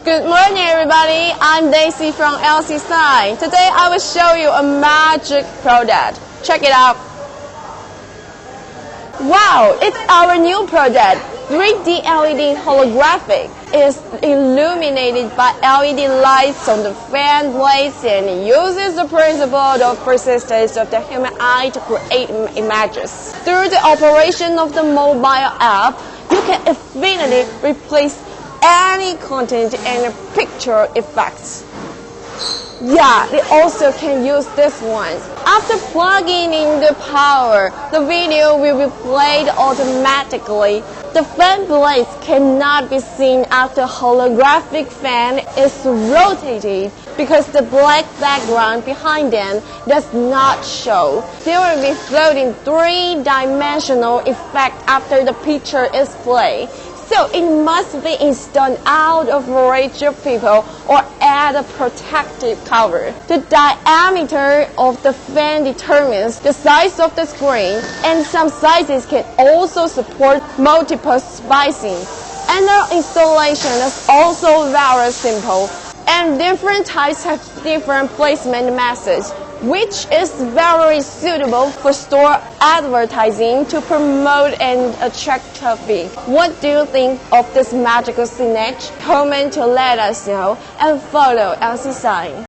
Good morning, everybody. I'm Daisy from LCSIGN. Today I will show you a magic product. Check it out. Wow, it's our new product. 3D LED holographic is illuminated by LED lights on the fan blades and uses the principle of persistence of the human eye to create images. Through the operation of the mobile app, you can infinitely replace any content and picture effects. Yeah, they also can use this one. After plugging in the power, the video will be played automatically. The fan blades cannot be seen after holographic fan is rotated because the black background behind them does not show. There will be floating three-dimensional effect after the picture is played. So it must be installed out of range of people or add a protective cover. The diameter of the fan determines the size of the screen, and some sizes can also support multiple spacing. And the installation is also very simple, and different types have different placement methods, which is very suitable for store advertising to promote and attract traffic. What do you think of this magical signage? Comment to let us know and follow LCSIGN.